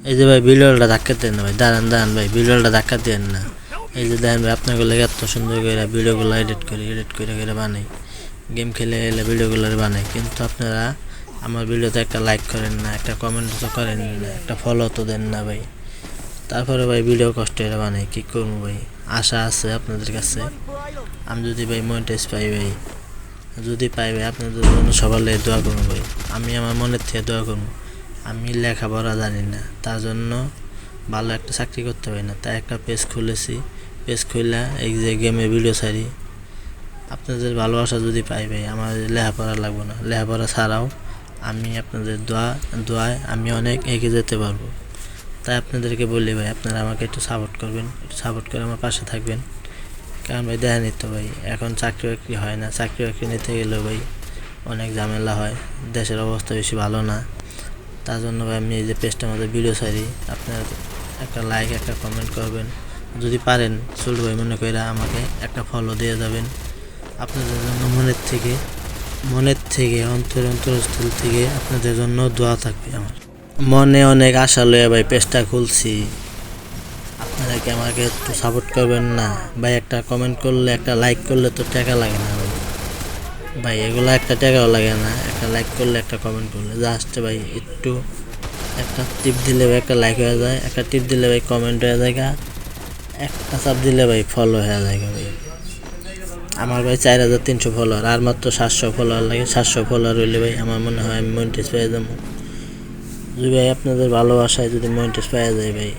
এই যে ভাই ভিডিওটা ধাক্কা দেন না ভাই, দাঁড়ান দাঁড়ান ভাই, ভিডিওটা ধাক্কা দেন না। এই যে দেখেন ভাই, আপনাকে লাগে এত সুন্দর করে ভিডিওগুলো এডিট করে বানাই, গেম খেলে এলে ভিডিওগুলো বানাই, কিন্তু আপনারা আমার ভিডিওতে একটা লাইক করেন না, একটা কমেন্ট তো করেন না, একটা ফলো তো দেন না ভাই। তারপরে ভাই ভিডিও কষ্ট করে বানাই, কী করবো ভাই। আশা আছে আপনাদের কাছে, আমি যদি ভাই মনিটাইজ পাই ভাই, যদি পাই ভাই আপনাদের জন্য সবার লাগে দোয়া করবো ভাই। আমি আমার মনের থেকে দোয়া করবো। আমি লেখাপড়া জানি না, তার জন্য ভালো একটা চাকরি করতে পারি না, তাই একটা পেজ খুলেছি। পেজ খুলে এই যে গেমের ভিডিও ছাড়ি। আপনাদের ভালোবাসা যদি পাই ভাই, আমার লেখাপড়া লাগবে না, লেখাপড়া ছাড়াও আমি আপনাদের দোয়ায় আমি অনেক এগিয়ে যেতে পারবো। তাই আপনাদেরকে বলি ভাই, আপনারা আমাকে একটু সাপোর্ট করবেন, একটু সাপোর্ট করে আমার পাশে থাকবেন। কারণ ভাই দেখেনই তো ভাই, এখন চাকরি বাকরি হয় না, চাকরি বাকরি নিতে গেলেও ভাই অনেক ঝামেলা হয়, দেশের অবস্থা বেশি ভালো না। তার জন্য ভাই আমি এই যে পেজটার মধ্যে ভিডিও ছাড়ি, আপনারা একটা লাইক একটা কমেন্ট করবেন, যদি পারেন ছোট ভাই মনে করে আমাকে একটা ফলো দিয়ে যাবেন। আপনাদের জন্য মনের থেকে অন্তরস্থল থেকে আপনাদের জন্য দোয়া থাকবে আমার। মনে অনেক আশা লয়ে ভাই পেজটা খুলছি, আপনারা কি আমাকে একটু সাপোর্ট করবেন না ভাই? একটা কমেন্ট করলে একটা লাইক করলে তো টাকা লাগে না ভাই, ভাই এগুলো একটা টাকাও লাগে না, একটা লাইক করলে একটা কমেন্ট করলে জাস্ট ভাই একটু একটা টিপ দিলে ভাই একটা লাইক হয়ে যায়, একটা টিপ দিলে ভাই কমেন্ট হয়ে যায়, একটা চাপ দিলে ভাই ফলো হয়ে যায় ভাই। আমার ভাই 4300 ফলোয়ার, আর মাত্র 700 ফলোয়ার লাগে, 700 ফলোয়ার হইলে ভাই আমার মনে হয় আমি মনিটাইজ পেয়ে যাবো। যদি ভাই আপনাদের ভালোবাসায় যদি মনিটাইজ পেয়ে যায় ভাই,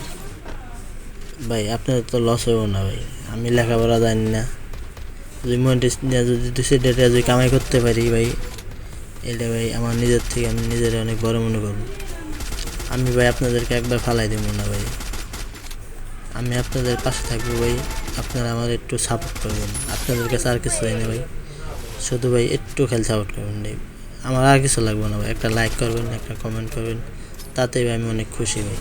ভাই আপনাদের তো লস হইব না ভাই। আমি লেখাপড়া জানি না, যদি মনিটাইজ নিয়ে যদি 2-4 টাকা যদি কামাই করতে পারি ভাই, এটা ভাই আমার নিজের থেকে আমি নিজের অনেক বড় মনে করব। আমি ভাই আপনাদেরকে একবার ফালাই দেবো না ভাই, আমি আপনাদের পাশে থাকবো ভাই। আপনারা আমার একটু সাপোর্ট করবেন, আপনাদের কাছে আর কিছু চাই না ভাই, শুধু ভাই একটু খালি সাপোর্ট করবেন ভাই। আমার আর কিছু লাগবে না ভাই, একটা লাইক করবেন একটা কমেন্ট করবেন, তাতেই ভাই আমি অনেক খুশি ভাই।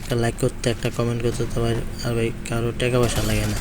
একটা লাইক করতে একটা কমেন্ট করতে তো ভাই আর ভাই কারো টাকা পয়সা লাগে না।